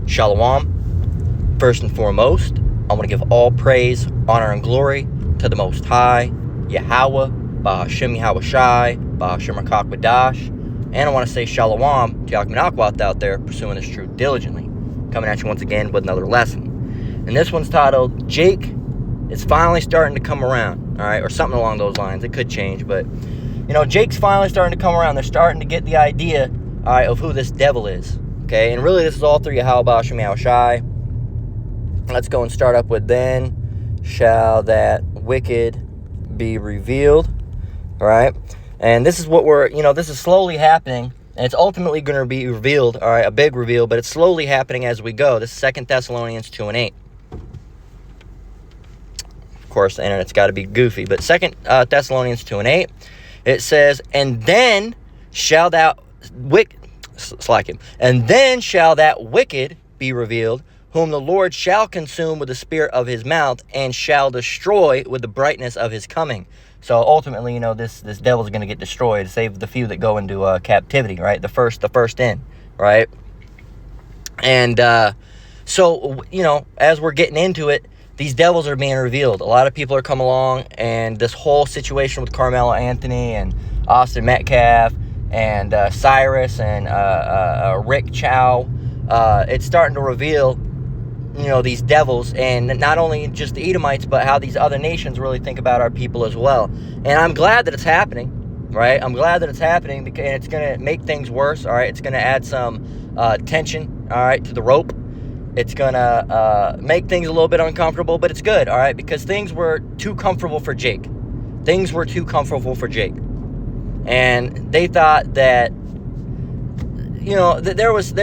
Shalom. First and foremost, I want to give all praise, honor, and glory to the Most High, Yahweh, Bahashem Yahweh Shai, Bahashem Rakak. And I want to say Shalom to Yakmanakwath out there pursuing this truth diligently. Coming at you once again with another lesson. And this one's titled, Jake is finally starting to come around, all right, or something along those lines. It could change, but, Jake's finally starting to come around. They're starting to get the idea, all right, of who this devil is, okay? And really, this is all through Yahweh, Bahashem Yahweh Shai. Let's go and start up with, then shall that wicked be revealed, all right? And this is what this is slowly happening, and it's ultimately going to be revealed, all right, a big reveal, but it's slowly happening as we go. This is 2 Thessalonians 2:8. Of course, the internet's got to be goofy, but 2 Thessalonians 2:8, it says, and then shall that wicked be revealed, whom the Lord shall consume with the spirit of his mouth, and shall destroy with the brightness of his coming. So ultimately, this devil's going to get destroyed, save the few that go into captivity, right? The first in, right? And so, as we're getting into it, these devils are being revealed. A lot of people are coming along, and this whole situation with Carmelo Anthony and Austin Metcalf and Cyrus and Rick Chow, it's starting to reveal, these devils, and not only just the Edomites, but how these other nations really think about our people as well. And I'm glad that it's happening, right? I'm glad that it's happening, because it's going to make things worse, all right? It's going to add some tension, all right, to the rope. It's going to make things a little bit uncomfortable, but it's good, all right? Because things were too comfortable for Jake. Things were too comfortable for Jake. And they thought that, that there was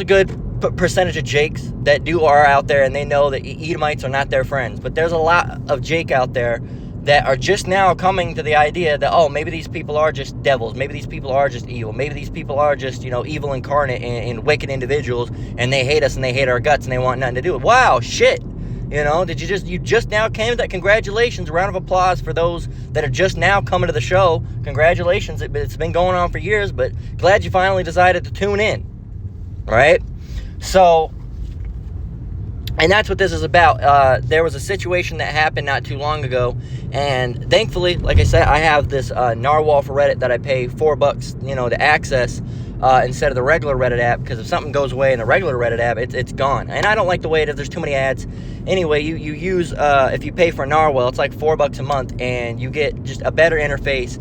a good percentage of Jakes that are out there, and they know that Edomites are not their friends. But there's a lot of Jake out there that are just now coming to the idea that, maybe these people are just devils. Maybe these people are just evil. Maybe these people are just, evil incarnate and wicked individuals, and they hate us and they hate our guts and they want nothing to do with it. Wow, shit. You just now came to that. Congratulations. A round of applause for those that are just now coming to the show. Congratulations. It's been going on for years, but glad you finally decided to tune in. Right? So, and that's what this is about. There was a situation that happened not too long ago, and thankfully, like I said, I have this Narwhal for Reddit that I pay $4, to access instead of the regular Reddit app, because if something goes away in the regular Reddit app, it's gone. And I don't like the way it is. There's too many ads. Anyway, you use, if you pay for Narwhal, it's like $4 a month, and you get just a better interface.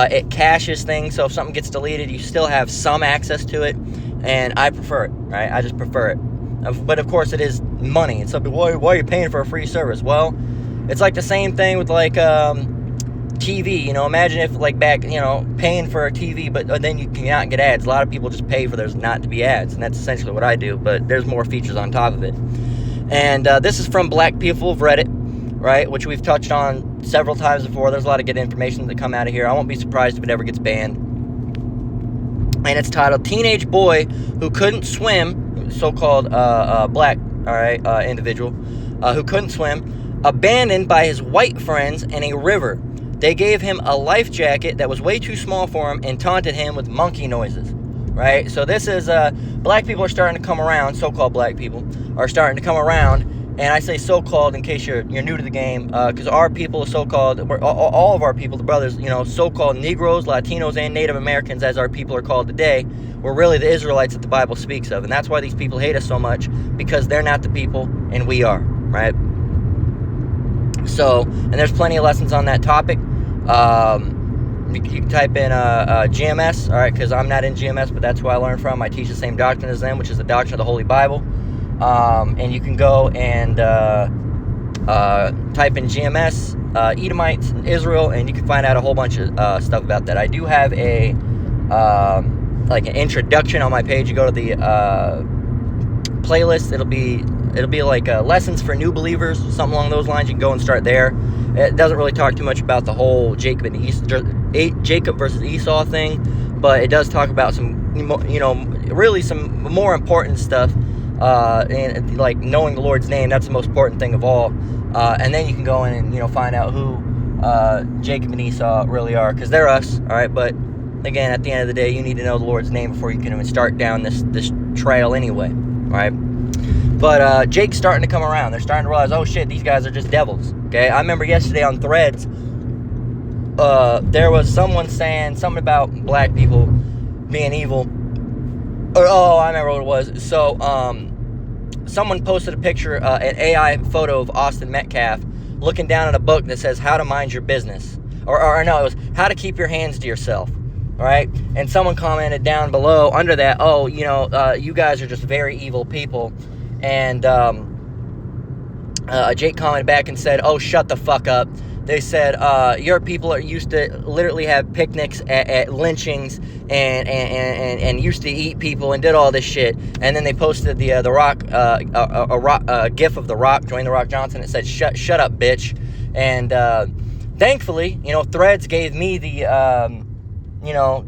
It caches things, so if something gets deleted, you still have some access to it, and I prefer it, right? I just prefer it. But of course, it is money. And so, why are you paying for a free service? Well, it's like the same thing with like TV. Imagine if like back, paying for a TV, but then you cannot get ads. A lot of people just pay for there's not to be ads, and that's essentially what I do. But there's more features on top of it. And this is from Black People of Reddit, right? Which we've touched on several times before. There's a lot of good information that come out of here. I won't be surprised if it ever gets banned. And it's titled, Teenage Boy Who Couldn't Swim, so-called black, all right, individual, who couldn't swim, abandoned by his white friends in a river. They gave him a life jacket that was way too small for him and taunted him with monkey noises, right? So this is, black people are starting to come around, so-called black people are starting to come around. And I say so-called in case you're new to the game, because our people are so-called, all of our people, the brothers, so-called Negroes, Latinos, and Native Americans, as our people are called today, were really the Israelites that the Bible speaks of. And that's why these people hate us so much, because they're not the people, and we are, right? So, and there's plenty of lessons on that topic. You can type in GMS, all right, because I'm not in GMS, but that's who I learned from. I teach the same doctrine as them, which is the doctrine of the Holy Bible. And you can go and type in GMS, Edomites, and Israel, and you can find out a whole bunch of stuff about that. I do have a like an introduction on my page. You go to the playlist. It'll be like lessons for new believers, something along those lines. You can go and start there. It doesn't really talk too much about the whole Jacob versus Esau thing, but it does talk about some, really some more important stuff. And like knowing the Lord's name, that's the most important thing of all. And then you can go in and, find out who Jacob and Esau really are, because they're us, all right? But again, at the end of the day, you need to know the Lord's name before you can even start down this trail anyway, right? But Jake's starting to come around. They're starting to realize, oh shit, these guys are just devils. Okay, I remember yesterday on Threads, there was someone saying something about black people being evil. I remember what it was. So, someone posted a picture, an AI photo of Austin Metcalf looking down at a book that says how to mind your business. Or no, it was how to keep your hands to yourself. All right? And someone commented down below under that, oh, you know, you guys are just very evil people. And Jake commented back and said, oh, shut the fuck up. They said, your people are used to literally have picnics at lynchings and used to eat people and did all this shit. And then they posted the Rock, a gif of the Rock, Dwayne The Rock Johnson. It said, shut up, bitch. And thankfully, you know, Threads gave me the,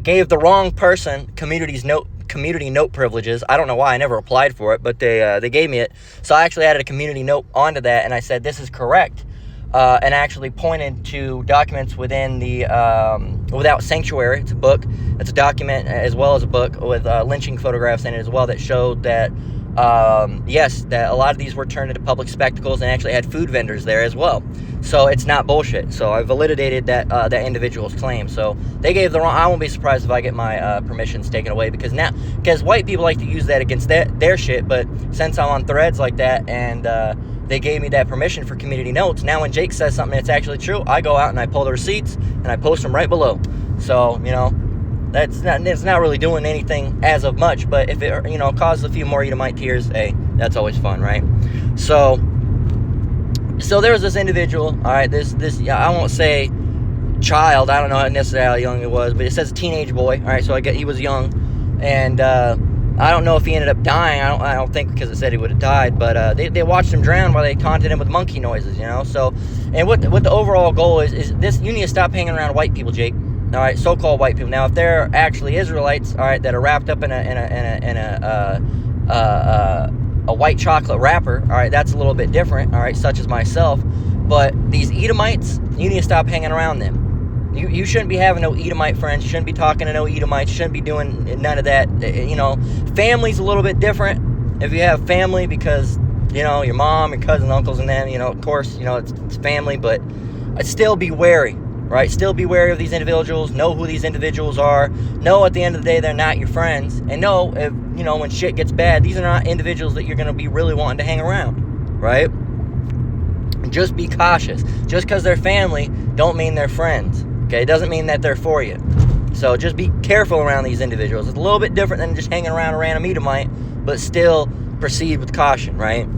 gave the wrong person community note privileges. I don't know why I never applied for it, but they gave me it. So I actually added a community note onto that, and I said, this is correct. And actually pointed to documents within the Without Sanctuary. It's a book. It's a document as well as a book with lynching photographs in it as well that showed that, yes, that a lot of these were turned into public spectacles and actually had food vendors there as well. So it's not bullshit. So I validated that individual's claim. So they gave the wrong. I won't be surprised if I get my permissions taken away because white people like to use that against their shit. But since I'm on Threads like that and they gave me that permission for community notes. Now when Jake says something that's actually true, I go out and I pull the receipts and I post them right below. So, you know, it's not really doing anything as of much, but if it, you know, causes a few more Edomite tears, hey, that's always fun, right? So there was this individual, all right, this I won't say child, I don't know necessarily how young it was, but it says teenage boy, all right, so I get he was young, and I don't know if he ended up dying. I don't think because it said he would have died, but they watched him drown while they taunted him with monkey noises, you know. So, and what the overall goal is this: you need to stop hanging around white people, Jake. All right, so-called white people. Now, if they're actually Israelites, all right, that are wrapped up in a white chocolate wrapper, all right, that's a little bit different, all right, such as myself. But these Edomites, you need to stop hanging around them. You shouldn't be having no Edomite friends. You shouldn't be talking to no Edomites. You shouldn't be doing none of that. You know, family's a little bit different. If you have family because, you know, your mom, your cousin, uncles, and them, you know, of course, you know, it's family, but I'd still be wary, right? Still be wary of these individuals. Know who these individuals are. Know at the end of the day they're not your friends. And know, if, you know, when shit gets bad, these are not individuals that you're going to be really wanting to hang around, right? Just be cautious. Just because they're family don't mean they're friends. Okay, it doesn't mean that they're for you. So just be careful around these individuals. It's a little bit different than just hanging around a random Edomite, but still proceed with caution, right?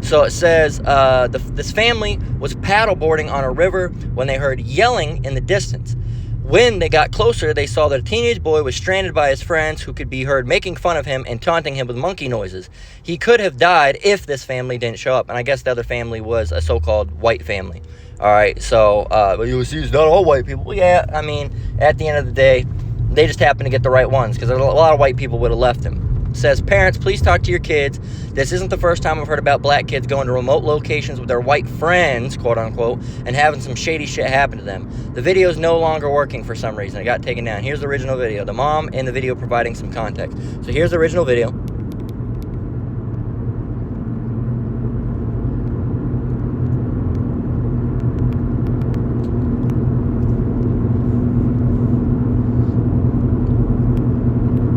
So it says, this family was paddleboarding on a river when they heard yelling in the distance. When they got closer, they saw that a teenage boy was stranded by his friends who could be heard making fun of him and taunting him with monkey noises. He could have died if this family didn't show up. And I guess the other family was a so-called white family. All right, so, but you see, it's not all white people. Well, yeah, I mean, at the end of the day, they just happen to get the right ones because a lot of white people would have left them. It says, parents, please talk to your kids. This isn't the first time I've heard about black kids going to remote locations with their white friends, quote unquote, and having some shady shit happen to them. The video is no longer working for some reason. It got taken down. Here's the original video. The mom in the video providing some context. So here's the original video.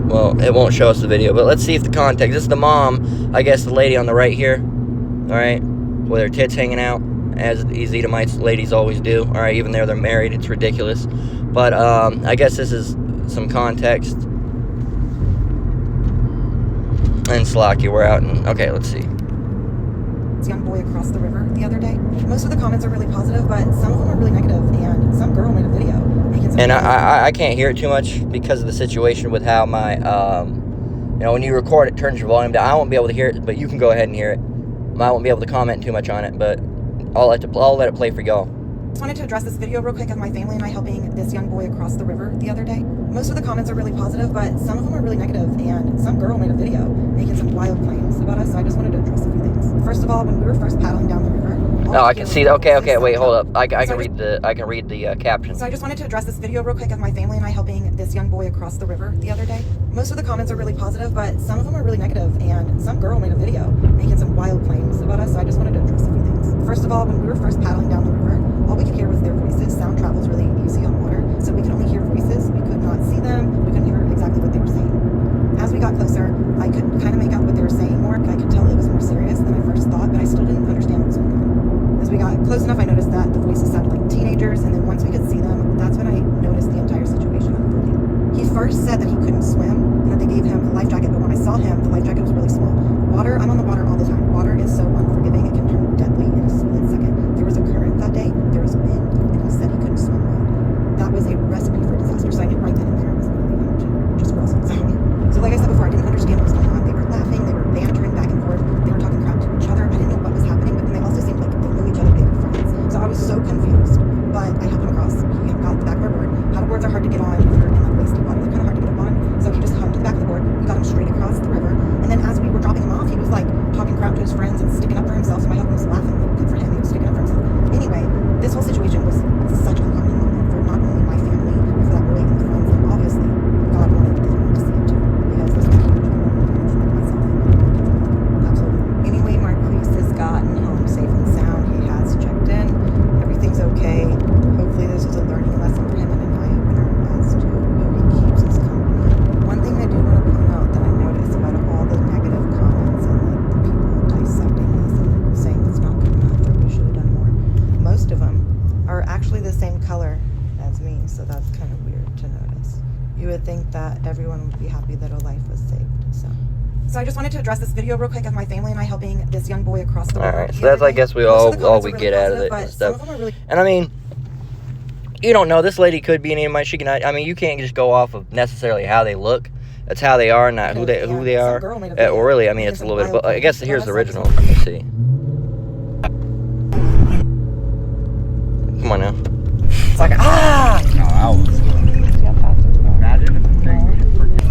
Well, it won't show us the video, but let's see if the context. This is the mom, I guess the lady on the right here, all right, with her tits hanging out, as these Edomites ladies always do, all right, even though they're married, it's ridiculous. But I guess this is some context. And Slocky, we're out, and okay, let's see. Young boy across the river the other day. Most of the comments are really positive, but some of them are really negative, and some girl made a video making some. And I can't hear it too much because of the situation with how my you know, when you record it turns your volume down. I won't be able to hear it, but you can go ahead and hear it. I won't be able to comment too much on it, but I'll let it play for y'all. Just wanted to address this video real quick of my family and I helping this young boy across the river the other day. Most of the comments are really positive, but some of them are really negative, and some girl made a video making some wild claims about us, so I just wanted to address a few things. First of all, when we were first paddling down the river. No, I can see that. Okay, wait, hold up. I can read the caption. So I just wanted to address this video real quick of my family and I helping this young boy across the river the other day. Most of the comments are really positive, but some of them are really negative, and some girl made a video making some wild claims about us, so I just wanted to address a few things. First of all, when we were first paddling down the river, all we could hear was their voices. Sound travels really easy on water, so we could only hear voices. We could not see them. We couldn't hear exactly what they were saying. As we got closer, I could kind of make out what they were saying more. I could tell it was more serious than I first thought, but I still didn't understand what was going on. As we got close enough, I noticed that the voices sounded like teenagers, and then once we could see them, that's when I noticed the entire situation unfolding. He first said that he couldn't swim, and that they gave him a life jacket, but when I saw him, the life jacket was really small. Water, I'm on the water all the time. Water is so unforgiving, it can turn deadly in a split second. There was a current that day, there was wind, and he said he couldn't swim well. That was a recipe for disaster, so I knew right then and there I was going to leave him to just cross his own. So like I said before, I didn't understand what was going on. They were laughing, they were bantering back and forth, they were talking crap to each other. I didn't know what was happening, but then they also seemed like they knew each other, they were friends. So I was so confused, but I helped him across. He got the back of our board. Paddleboards are hard to get on when you're in like wasted water. They're kind of hard to get up on. So he just hung to the back of the board. We got him straight across the river. And then as we were dropping him off, he was like talking crap to his friends and sticking up for himself. So my husband was laughing. Good for him. He was sticking up for himself. Anyway, this whole situation was such a learning moment for not only my family, but for that boy and the friends. And obviously, God wanted them to see it too. Because this was a huge moment for myself and my kids. Absolutely. Anyway, Marquise has gotten home safe and sound. He has checked in. Everything's okay. Hopefully this is a learning lesson for him and an eye-opener as to who he keeps his company. One thing I do want to point out that I noticed about all the negative comments and like the people dissecting this and saying it's not good enough or we should have done more, most of them are actually the same color as me, so that's kind of weird to notice. You would think that everyone would be happy that a life was saved, so I just wanted to address this video real quick of my family and I helping this young boy across the river. Alright, so that's, I guess, all we get out of it and stuff. And I mean, you don't know. This lady could be an Edomite. She can. I mean, you can't just go off of necessarily how they look. That's how they are, not who they are. Or really, I mean, it's a little bit. But I guess here's the original. Let me see. Come on now. It's like Imagine if the thing was freaking.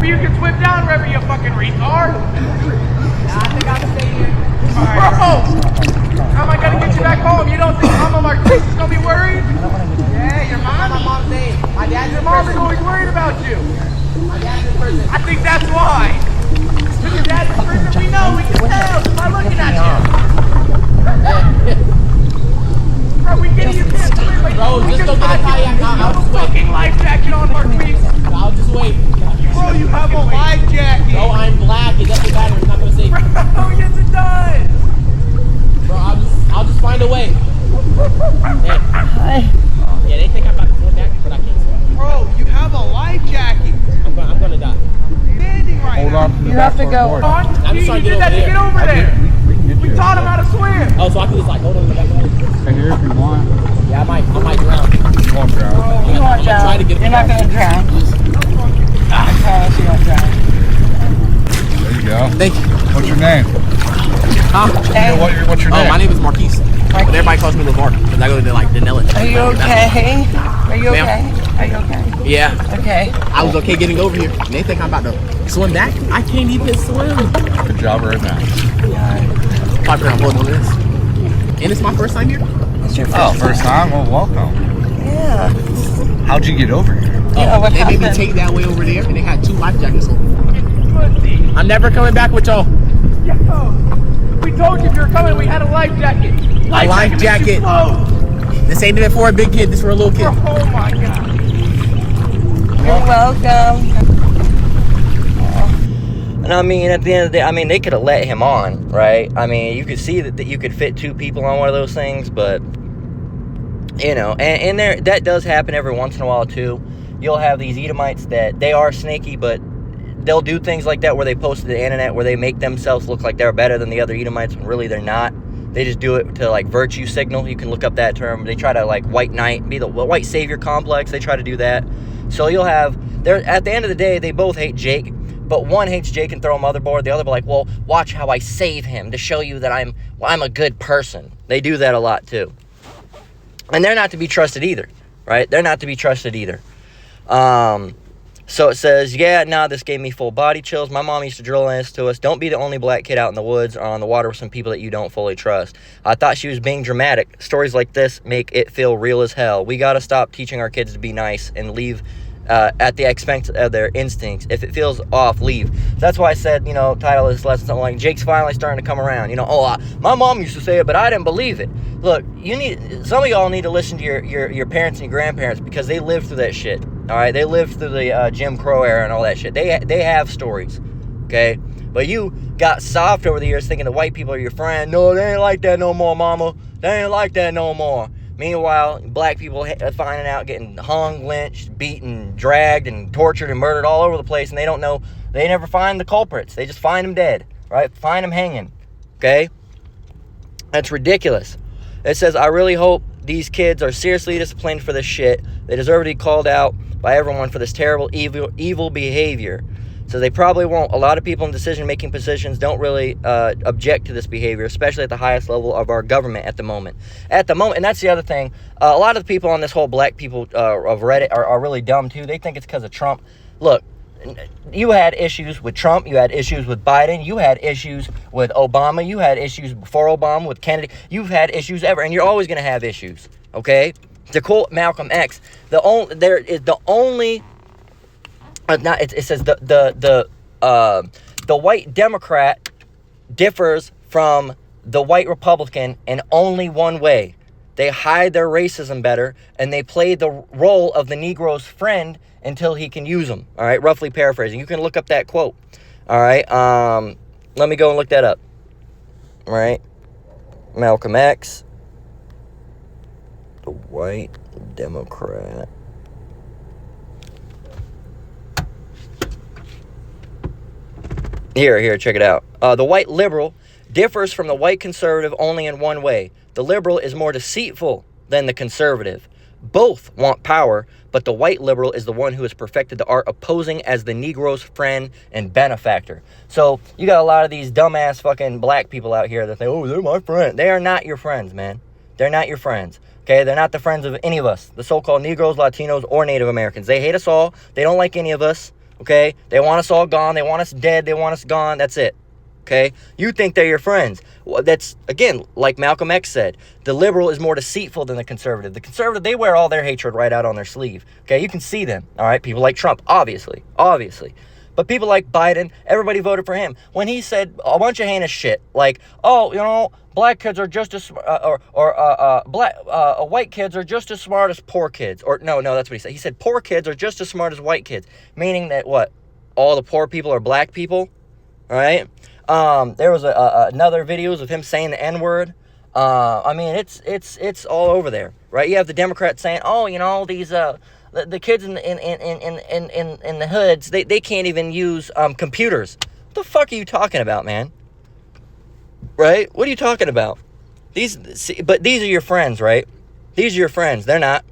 You can swim down, River, you fucking retard! I think I'm staying here. Bro! How am I gonna get you back home? You don't think Mama Marquise is gonna be worried? Yeah, your mom? My mom's name. My dad's your mom is always worried about you. My dad's in person. I think that's why. Because your dad's in person, we know, we can tell just by looking at you. Bro, we get you can't swim, but Bro, just go get a kayak. I'll just wait. Fucking life jacket on, Marquise. I'll just wait. Bro, you have a life jacket. Bro, I'm black. It doesn't matter. It's not gonna save me. Oh, yes it does. Bro, I'll just find a way. Hey. Hi. Yeah, they think I'm about to swim back, but I can't swim. Bro, you have a life jacket. I'm gonna die. Standing right Hold now. on to the You have to go. I'm just trying to You did get that over to get over there. We can get We you. taught him how to swim. Oh, so I can just like hold on to the back of the boat. Stay here if you want. Yeah, I might drown. You won't drown. I'm gonna try to get. You're not gonna drown. I promise you won't drown. There you go. Thank you. What's your name? Huh? What's your name? Oh, my name is Marquise. But everybody calls me Lamar because I go to like Denellen. Are you okay? Are you okay? Are you okay? Yeah. Okay. I was okay getting over here. And they think I'm about to swim back. I can't even swim. Good job right now. Probably gonna hold on this. And it's my first time here. It's your Oh, first time? Well, welcome. Yeah. How'd you get over here? Yeah, what They made me happened? take that way over there and they had 2 life jackets on. I'm never coming back with y'all. Yo, we told you if you were coming, we had a life jacket. A life jacket. This ain't even for a big kid, this for a little kid. Oh my god. You're welcome. And I mean, at the end of the day, I mean, they could have let him on, right? I mean, you could see that you could fit 2 people on one of those things, but you know, and there that does happen every once in a while too. You'll have these Edomites that they are snaky, but they'll do things like that where they post to the internet where they make themselves look like they're better than the other Edomites when really they're not. They just do it to like virtue signal. You can look up that term. They try to like white knight, be the white savior complex. They try to do that. So you'll have, at the end of the day, they both hate Jake, but one hates Jake and throw him motherboard. The other be like, well, watch how I save him to show you that I'm a good person. They do that a lot too. And they're not to be trusted either, right? They're not to be trusted either. So it says, this gave me full body chills. My mom used to drill this to us. Don't be the only black kid out in the woods or on the water with some people that you don't fully trust. I thought she was being dramatic. Stories like this make it feel real as hell. We got to stop teaching our kids to be nice and leave at the expense of their instincts. If it feels off, leave. That's why I said, title of this lesson something like, Jake's finally starting to come around. My mom used to say it, but I didn't believe it. Look, some of y'all need to listen to your parents and your grandparents because they lived through that shit. All right, they lived through the Jim Crow era and all that shit. They have stories, okay? But you got soft over the years thinking the white people are your friend. No, they ain't like that no more, mama. They ain't like that no more. Meanwhile, black people finding out, getting hung, lynched, beaten, dragged, and tortured and murdered all over the place, and they don't know. They never find the culprits. They just find them dead, right? Find them hanging, okay? That's ridiculous. It says, I really hope these kids are seriously disciplined for this shit. They deserve to be called out by everyone for this terrible, evil behavior. So they probably won't. A lot of people in decision-making positions don't really object to this behavior, especially at the highest level of our government at the moment. And that's the other thing. A lot of the people on this whole black people of Reddit are really dumb, too. They think it's because of Trump. Look, you had issues with Trump. You had issues with Biden. You had issues with Obama. You had issues before Obama with Kennedy. You've had issues ever, and you're always going to have issues, okay? To quote Malcolm X, it says the white Democrat differs from the white Republican in only one way. They hide their racism better, and they play the role of the Negro's friend until he can use them. All right, roughly paraphrasing. You can look up that quote. All right, let me go and look that up. All right, Malcolm X, the white Democrat. Here, check it out. The white liberal differs from the white conservative only in one way. The liberal is more deceitful than the conservative. Both want power, but the white liberal is the one who has perfected the art of posing as the Negro's friend and benefactor. So you got a lot of these dumbass fucking black people out here that think, oh, they're my friend. They are not your friends, man. They're not your friends. Okay, they're not the friends of any of us, the so-called Negroes, Latinos, or Native Americans. They hate us all. They don't like any of us. Okay, they want us all gone. They want us dead. They want us gone. That's it. Okay, you think they're your friends. Well, that's, again, like Malcolm X said, the liberal is more deceitful than the conservative. The conservative, they wear all their hatred right out on their sleeve. Okay, you can see them. All right, people like Trump, obviously. But people like Biden, everybody voted for him. When he said a bunch of heinous shit, like, oh, black kids are just as, white kids are just as smart as poor kids. Or, no, that's what he said. He said poor kids are just as smart as white kids. Meaning that, what? All the poor people are black people? All right? There was another videos of him saying the N-word. I mean, it's all over there, right? You have the Democrats saying, oh, these, the kids in the hoods, they can't even use computers. What the fuck are you talking about, man? Right? What are you talking about? But these are your friends, right? These are your friends. They're not.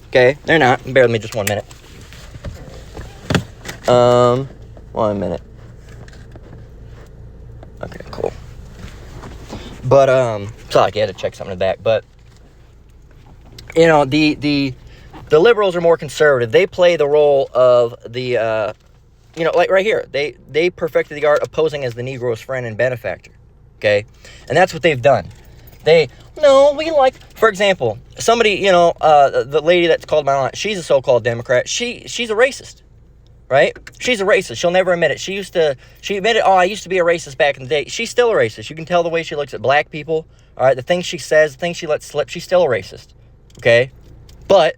Okay? They're not. Bear with me just 1 minute. 1 minute. Okay, cool. But, sorry, I had to check something in the back. But, the liberals are more conservative. They play the role of the, like right here. They perfected the art of posing as the Negro's friend and benefactor. Okay? And that's what they've done. For example, somebody, the lady that's called my aunt, she's a so-called Democrat. She's a racist. Right? She's a racist. She'll never admit it. She admitted, I used to be a racist back in the day. She's still a racist. You can tell the way she looks at black people. All right? The things she says, the things she lets slip, she's still a racist. Okay? But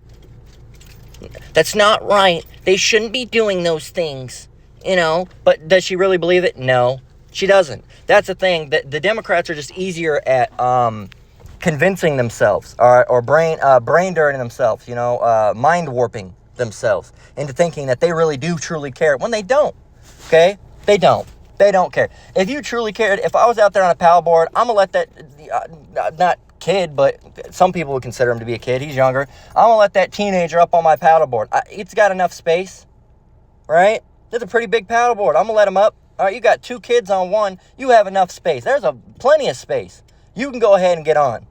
that's not right. They shouldn't be doing those things, But does she really believe it? No, she doesn't. That's the thing. The Democrats are just easier at convincing themselves or brain dirtying themselves, mind warping themselves into thinking that they really do truly care when they don't. Okay? They don't. They don't care. If you truly cared, if I was out there on a paddleboard, I'm going to let that, not kid, but some people would consider him to be a kid. He's younger. I'm going to let that teenager up on my paddleboard. It's got enough space, right? It's a pretty big paddleboard. I'm going to let him up. All right, you got 2 kids on one. You have enough space. There's plenty of space. You can go ahead and get on,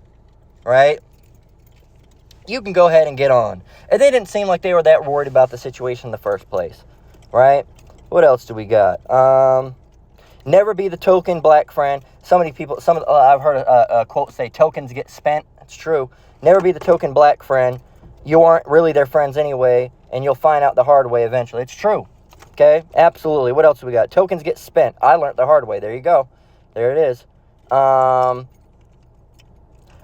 right? You can go ahead and get on. And they didn't seem like they were that worried about the situation in the first place, right? What else do we got? Never be the token black friend. I've heard a quote say, tokens get spent. That's true. Never be the token black friend. You aren't really their friends anyway, and you'll find out the hard way eventually. It's true. Okay? Absolutely. What else do we got? Tokens get spent. I learned the hard way. There you go. There it is. I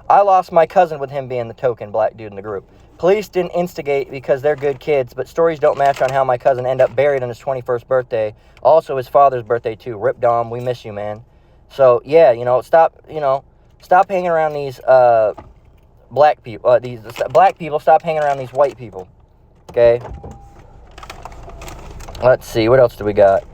lost my cousin with him being the token black dude in the group. Police didn't instigate because they're good kids, but stories don't match on how my cousin ended up buried on his 21st birthday. Also his father's birthday too. Rip Dom, we miss you, man. So yeah, stop hanging around these black people. These black people, stop hanging around these white people. Okay? Let's see, what else do we got?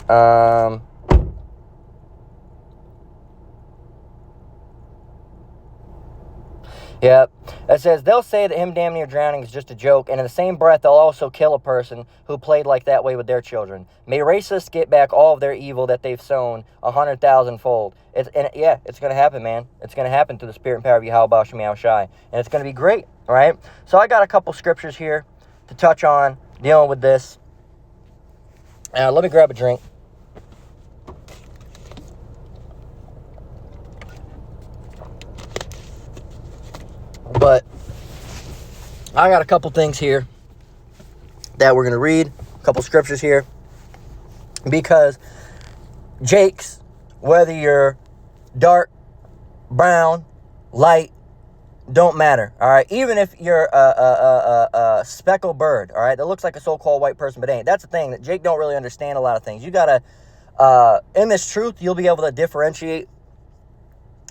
Yep. It says, they'll say that him damn near drowning is just a joke, and in the same breath, they'll also kill a person who played like that way with their children. May racists get back all of their evil that they've sown 100,000-fold. It's going to happen, man. It's going to happen through the spirit and power of Yahweh Shem Shai. And it's going to be great, all right? So I got a couple scriptures here to touch on dealing with this. Let me grab a drink. But I got a couple things here that we're going to read, a couple scriptures here, because Jakes, whether you're dark, brown, light, don't matter, all right? Even if you're a speckled bird, all right, that looks like a so-called white person but ain't. That's the thing, that Jake don't really understand a lot of things. You got to, in this truth, you'll be able to differentiate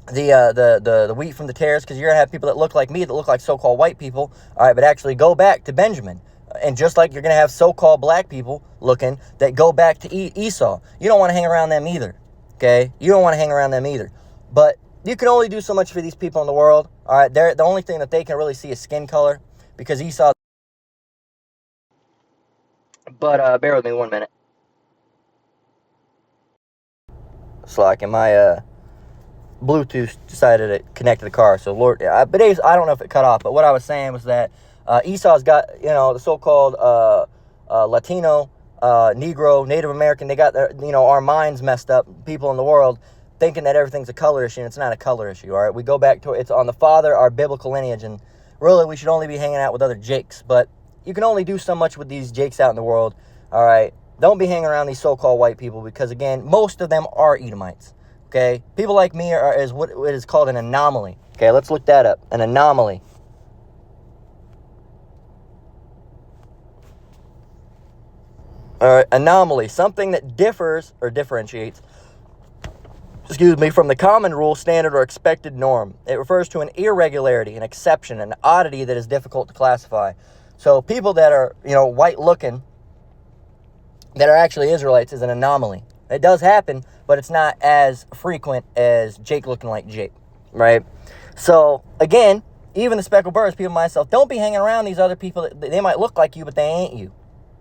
the wheat from the tares, because you're going to have people that look like me, that look like so-called white people, all right, but actually go back to Benjamin. And just like you're going to have so-called black people looking that go back to Esau. You don't want to hang around them either, okay? You don't want to hang around them either. But you can only do so much for these people in the world, all right? The only thing that they can really see is skin color, because Esau... But bear with me 1 minute. It's like my Bluetooth decided to connect to the car, so Lord, I don't know if it cut off, but what I was saying was that Esau's got, the so-called Latino, Negro, Native American, they got their, our minds messed up, people in the world, thinking that everything's a color issue, and it's not a color issue, all right? We go back to, it's on the father, our biblical lineage, and really we should only be hanging out with other Jakes, but you can only do so much with these Jakes out in the world, all right? Don't be hanging around these so-called white people, because again, most of them are Edomites, okay? People like me is what is called an anomaly, okay? Let's look that up, an anomaly. All right, anomaly, something that differs or differentiates, from the common rule, standard, or expected norm. It refers to an irregularity, an exception, an oddity that is difficult to classify. So people that are, white-looking, that are actually Israelites, is an anomaly. It does happen, but it's not as frequent as Jake looking like Jake, right? So, again, even the speckled birds, people myself, don't be hanging around these other people. They might look like you, but they ain't you,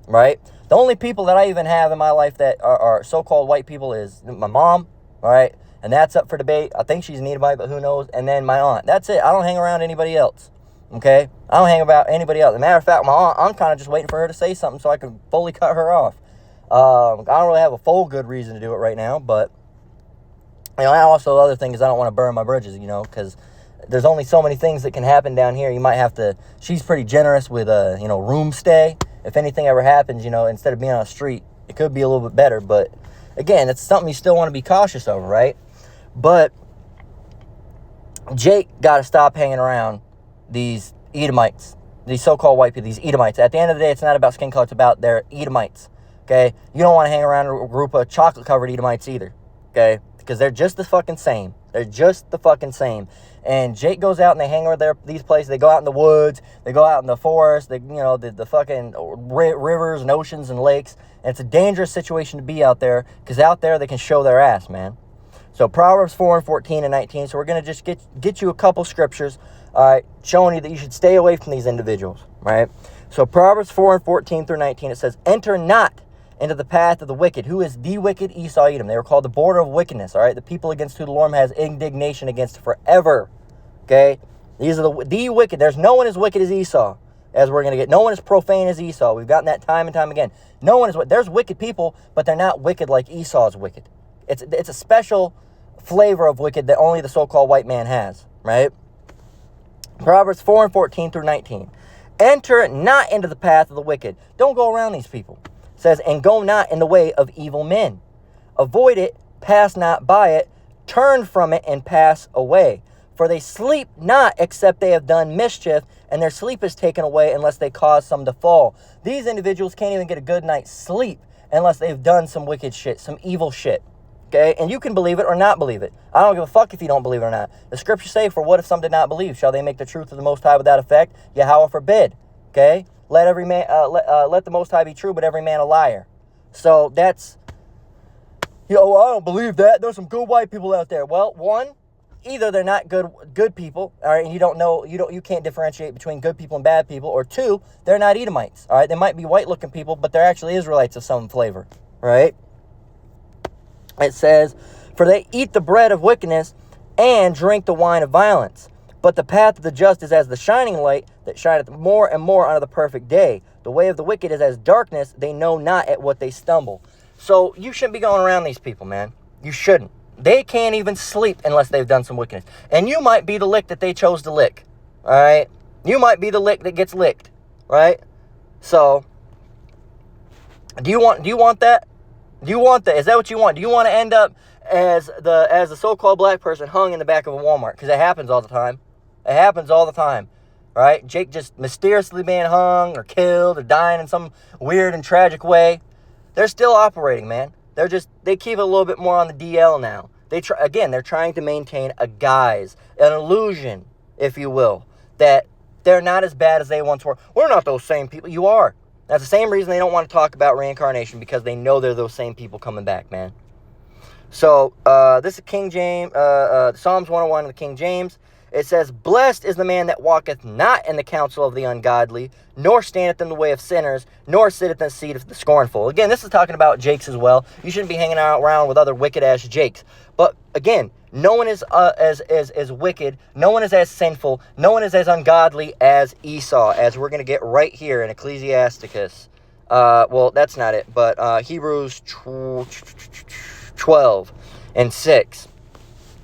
right? The only people that I even have in my life that are so-called white people is my mom, all right? And that's up for debate. I think she's an Edomite, but who knows? And then my aunt. That's it. I don't hang around anybody else, okay? I don't hang about anybody else. As a matter of fact, my aunt, I'm kind of just waiting for her to say something so I can fully cut her off. I don't really have a full good reason to do it right now, but, and also the other thing is I don't want to burn my bridges, because there's only so many things that can happen down here. You might have to, she's pretty generous with, room stay. If anything ever happens, instead of being on a street, it could be a little bit better. But again, it's something you still want to be cautious over, right? But Jake got to stop hanging around these Edomites, these so-called white people, these Edomites. At the end of the day, it's not about skin color, it's about their Edomites, okay? You don't want to hang around a group of chocolate-covered Edomites either, okay? Because they're just the fucking same, They're just the fucking same. And Jake goes out and they hang over these places. They go out in the woods. They go out in the forest. They, the fucking rivers and oceans and lakes. And it's a dangerous situation to be out there, because out there they can show their ass, man. So Proverbs 4 and 14 and 19. So we're going to just get you a couple scriptures, all right, showing you that you should stay away from these individuals, right? So Proverbs 4 and 14 through 19, it says, enter not into the path of the wicked. Who is the wicked? Esau, Edom. They were called the border of wickedness, all right? The people against whom the Lord has indignation against forever, okay? These are the wicked. There's no one as wicked as Esau, as we're going to get. No one as profane as Esau. We've gotten that time and time again. No one is. There's wicked people, but they're not wicked like Esau is wicked. It's a special flavor of wicked that only the so-called white man has, right? Proverbs 4 and 14 through 19. Enter not into the path of the wicked. Don't go around these people. It says, and go not in the way of evil men. Avoid it, pass not by it, turn from it and pass away. For they sleep not except they have done mischief, and their sleep is taken away unless they cause some to fall. These individuals can't even get a good night's sleep unless they've done some wicked shit, some evil shit. Okay, and you can believe it or not believe it. I don't give a fuck if you don't believe it or not. The scriptures say, for what if some did not believe? Shall they make the truth of the Most High without effect? Yahweh forbid. Okay, let every man, let the Most High be true, but every man a liar. So that's, I don't believe that. There's some good white people out there. Well, one, either they're not good people, all right, and you can't differentiate between good people and bad people, or two, they're not Edomites, all right. They might be white-looking people, but they're actually Israelites of some flavor, right? It says, for they eat the bread of wickedness and drink the wine of violence. But the path of the just is as the shining light that shineth more and more unto the perfect day. The way of the wicked is as darkness, they know not at what they stumble. So you shouldn't be going around these people, man. You shouldn't. They can't even sleep unless they've done some wickedness. And you might be the lick that they chose to lick, all right? You might be the lick that gets licked, right? So, do you want that? Do you want that? Is that what you want? Do you want to end up as the so-called black person hung in the back of a Walmart? Because it happens all the time. It happens all the time, right? Jake just mysteriously being hung or killed or dying in some weird and tragic way. They're still operating, man. They keep it a little bit more on the DL now. They're trying to maintain a guise, an illusion, if you will, that they're not as bad as they once were. We're not those same people. You are. That's the same reason they don't want to talk about reincarnation, because they know they're those same people coming back, man. So, this is King James, Psalms 101 of the King James. It says, blessed is the man that walketh not in the counsel of the ungodly, nor standeth in the way of sinners, nor sitteth in the seat of the scornful. Again, this is talking about Jakes as well. You shouldn't be hanging out around with other wicked-ass Jakes. But, again, no one is as wicked, no one is as sinful, no one is as ungodly as Esau, as we're going to get right here in Ecclesiasticus. Well, that's not it, but Hebrews 12 and 6.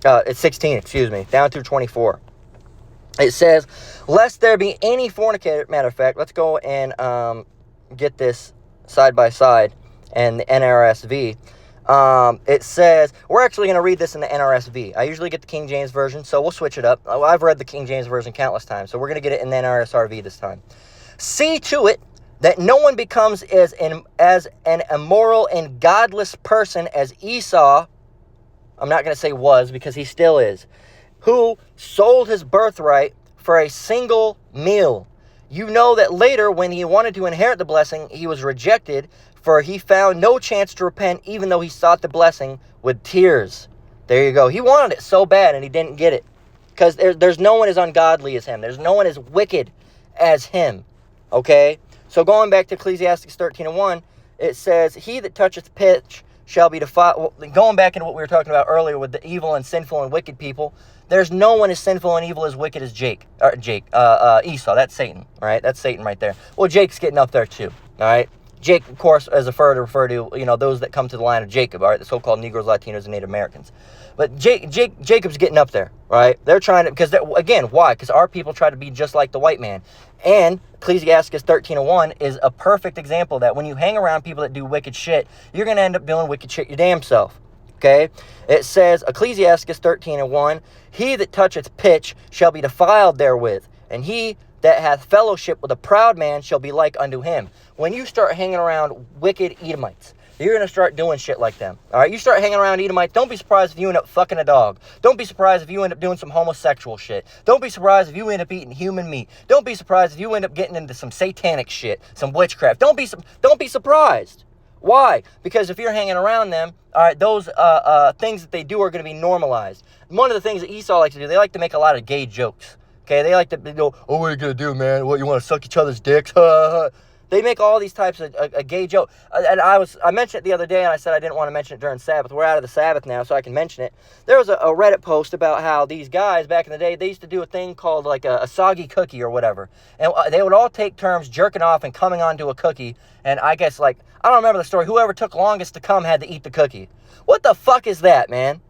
It's 16, excuse me, down through 24. It says, lest there be any fornicator. Matter of fact, let's go and get this side by side and the NRSV. It says, we're actually going to read this in the NRSV. I usually get the King James Version, so we'll switch it up. I've read the King James Version countless times, so we're going to get it in the NRSRV this time. See to it that no one becomes as an immoral and godless person as Esau. I'm not going to say was, because he still is, who sold his birthright for a single meal. You know that later, when he wanted to inherit the blessing, he was rejected, for he found no chance to repent, even though he sought the blessing with tears. There you go. He wanted it so bad, and he didn't get it. Because there's no one as ungodly as him. There's no one as wicked as him. Okay? So going back to Ecclesiastes 13 and 1, it says, he that toucheth pitch shall be defiled. Going back into what we were talking about earlier with the evil and sinful and wicked people, there's no one as sinful and evil as wicked as Esau. That's Satan, all right? That's Satan right there. Well, Jake's getting up there too, all right? Jake, of course, is referred to, those that come to the line of Jacob, all right? The so-called Negroes, Latinos, and Native Americans. But Jacob's getting up there, right? They're trying to, because, again, why? Because our people try to be just like the white man. And Ecclesiastes 13:1 is a perfect example of that. When you hang around people that do wicked shit, you're going to end up doing wicked shit your damn self, okay? It says, Ecclesiastes 13:1, he that toucheth pitch shall be defiled therewith, and he that hath fellowship with a proud man shall be like unto him. When you start hanging around wicked Edomites, you're going to start doing shit like them. All right? You start hanging around Edomites. Don't be surprised if you end up fucking a dog. Don't be surprised if you end up doing some homosexual shit. Don't be surprised if you end up eating human meat. Don't be surprised if you end up getting into some satanic shit, some witchcraft. Don't be surprised. Why? Because if you're hanging around them, all right, those things that they do are going to be normalized. One of the things that Esau likes to do, they like to make a lot of gay jokes. Okay, they like to go, oh, what are you going to do, man? What, you want to suck each other's dicks? They make all these types of gay jokes. And I mentioned it the other day, and I said I didn't want to mention it during Sabbath. We're out of the Sabbath now, so I can mention it. There was a Reddit post about how these guys back in the day, they used to do a thing called like a soggy cookie or whatever. And they would all take turns jerking off and coming onto a cookie. And I guess, like, I don't remember the story. Whoever took longest to come had to eat the cookie. What the fuck is that, man?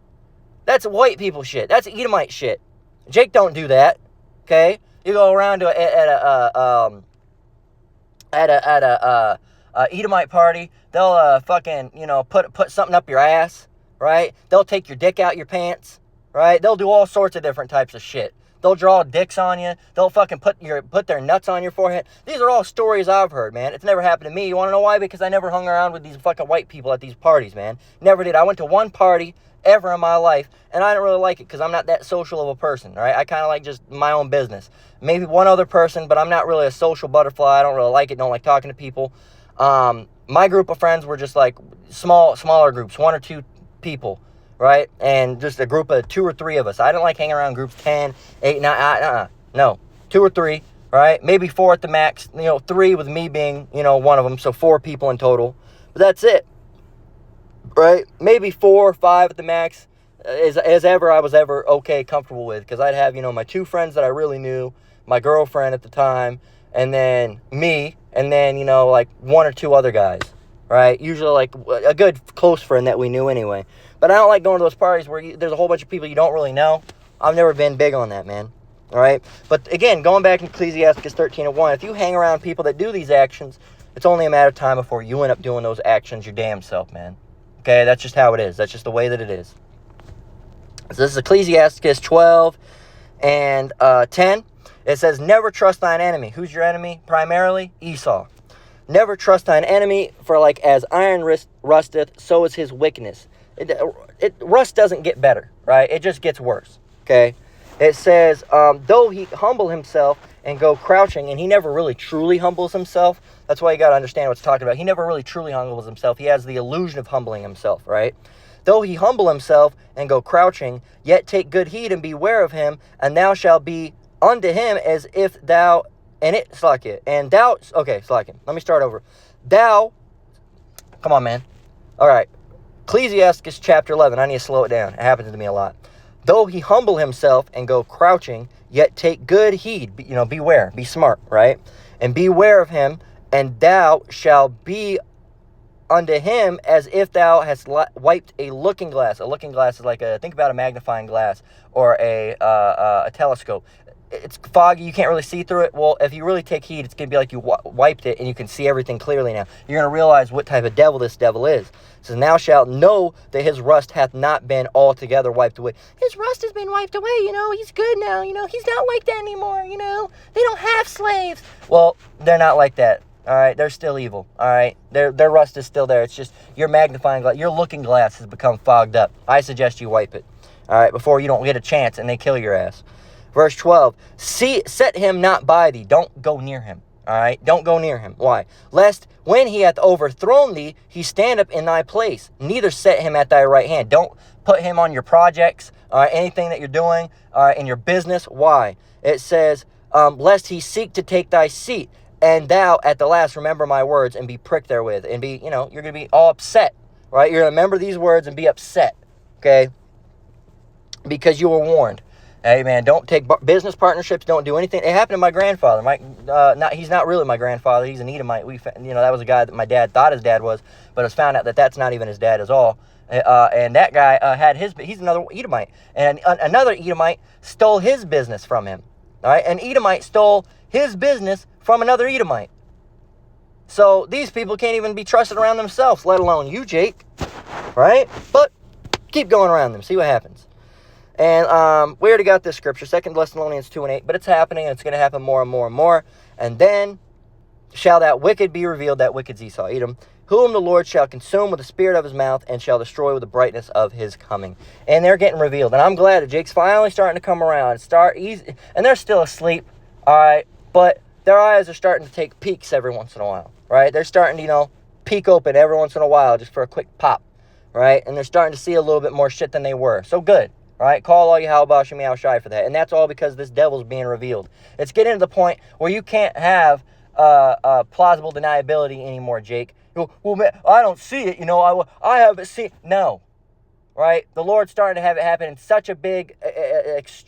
That's white people shit. That's Edomite shit. Jake don't do that. Okay? You go around to at a Edomite party, they'll fucking, you know, put something up your ass, right? They'll take your dick out your pants, right? They'll do all sorts of different types of shit. They'll draw dicks on you. They'll fucking put their nuts on your forehead. These are all stories I've heard, man. It's never happened to me. You want to know why? Because I never hung around with these fucking white people at these parties, man. Never did. I went to one party ever in my life, and I didn't really like it because I'm not that social of a person, right? I kind of like just my own business. Maybe one other person, but I'm not really a social butterfly. I don't really like it. Don't like talking to people. My group of friends were just like smaller groups, 1 or 2 people, right? And just a group of 2 or 3 of us. I didn't like hanging around groups 10, 8, 9, no, 2 or 3, right? Maybe 4 at the max, 3 with me being, one of them. So 4 people in total, but that's it, right? Maybe 4 or 5 at the max as ever I was ever okay, comfortable with. Cause I'd have, my 2 friends that I really knew, my girlfriend at the time, and then me, and then, like 1 or 2 other guys, right? Usually like a good close friend that we knew anyway. But I don't like going to those parties where there's a whole bunch of people you don't really know. I've never been big on that, man. All right? But again, going back to Ecclesiastes 13:1, if you hang around people that do these actions, it's only a matter of time before you end up doing those actions your damn self, man. Okay? That's just how it is. That's just the way that it is. So this is Ecclesiastes 12 and 10. It says, never trust thine enemy. Who's your enemy? Primarily Esau. Never trust thine enemy, for like as iron rusteth, so is his wickedness. Rust doesn't get better, right? It just gets worse, okay? It says, though he humble himself and go crouching, and he never really truly humbles himself. That's why you got to understand what it's talking about. He never really truly humbles himself. He has the illusion of humbling himself, right? Though he humble himself and go crouching, yet take good heed and beware of him, and thou shalt be unto him as if thou, and it, slack it, and thou, okay, slack it. Let me start over. Thou, come on, man. All right. Ecclesiastes chapter 11. I need to slow it down. It happens to me a lot. Though he humble himself and go crouching, yet take good heed. Beware. Be smart, right? And beware of him, and thou shalt be unto him as if thou hast wiped a looking glass. A looking glass is like think about a magnifying glass or a telescope. It's foggy, you can't really see through it. Well, if you really take heed, it's going to be like you wiped it and you can see everything clearly now. You're going to realize what type of devil this devil is. It says, thou shalt know that his rust hath not been altogether wiped away. His rust has been wiped away, he's good now, he's not like that anymore, they don't have slaves. Well, they're not like that, all right? They're still evil, all right? Their rust is still there. It's just your magnifying glass, your looking glass has become fogged up. I suggest you wipe it, all right, before you don't get a chance and they kill your ass. Verse 12, set him not by thee. Don't go near him. All right? Don't go near him. Why? Lest when he hath overthrown thee, he stand up in thy place. Neither set him at thy right hand. Don't put him on your projects, anything that you're doing, in your business. Why? It says, lest he seek to take thy seat, and thou at the last remember my words and be pricked therewith. And be, you're going to be all upset, right? You're going to remember these words and be upset, okay? Because you were warned. Hey, man, don't take business partnerships. Don't do anything. It happened to my grandfather. He's not really my grandfather. He's an Edomite. That was a guy that my dad thought his dad was, but it was found out that that's not even his dad at all. And that guy he's another Edomite. And another Edomite stole his business from him. All right? An Edomite stole his business from another Edomite. So these people can't even be trusted around themselves, let alone you, Jake. Right? But keep going around them. See what happens. And we already got this scripture, 2 Thessalonians 2:8, but it's happening, and it's going to happen more and more and more. And then shall that wicked be revealed, that wicked's Esau, Edom, whom the Lord shall consume with the spirit of his mouth and shall destroy with the brightness of his coming. And they're getting revealed. And I'm glad that Jake's finally starting to come around. And they're still asleep, all right? But their eyes are starting to take peeks every once in a while, right? They're starting to, peek open every once in a while just for a quick pop, right? And they're starting to see a little bit more shit than they were. So good, right? Call all you Halbah Shem Yahweh for that. And that's all because this devil's being revealed. It's getting to the point where you can't have plausible deniability anymore, Jake. Well, man, I don't see it. I haven't seen. No, right? The Lord's starting to have it happen in such a big,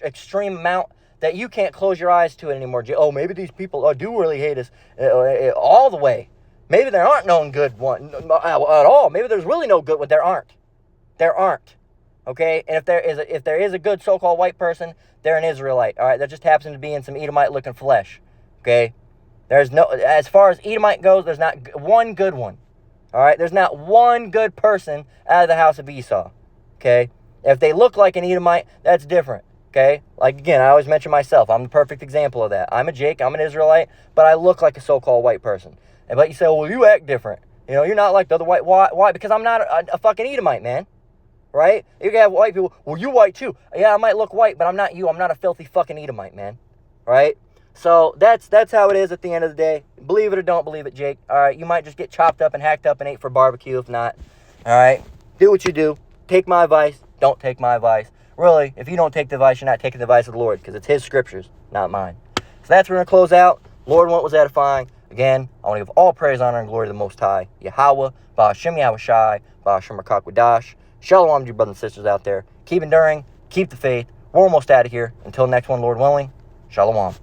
extreme amount that you can't close your eyes to it anymore. Jake. Oh, maybe these people do really hate us all the way. Maybe there aren't no good one at all. Maybe there's really no good one. There aren't. There aren't. Okay? And if there is a good so-called white person, they're an Israelite. All right? That just happens to be in some Edomite-looking flesh. Okay? As far as Edomite goes, there's not one good one. All right? There's not one good person out of the house of Esau. Okay? If they look like an Edomite, that's different. Okay? Like, again, I always mention myself. I'm the perfect example of that. I'm a Jake. I'm an Israelite. But I look like a so-called white person. But you say, well, you act different. You're not like the other white. Why? Because I'm not a fucking Edomite, man. Right? You can have white people. Well, you white too. Yeah, I might look white, but I'm not you. I'm not a filthy fucking Edomite, man. Right? So that's how it is at the end of the day. Believe it or don't believe it, Jake. All right? You might just get chopped up and hacked up and ate for barbecue if not. All right? Do what you do. Take my advice. Don't take my advice. Really, if you don't take the advice, you're not taking the advice of the Lord because it's his scriptures, not mine. So that's where we're going to close out. Lord, what was edifying? Again, I want to give all praise, honor, and glory to the Most High. Yahweh, Ba'ashem Yahweh Shai, Ba'ashem Rakakwadash. Shalom to you brothers and sisters out there. Keep enduring. Keep the faith. We're almost out of here. Until next one, Lord willing. Shalom.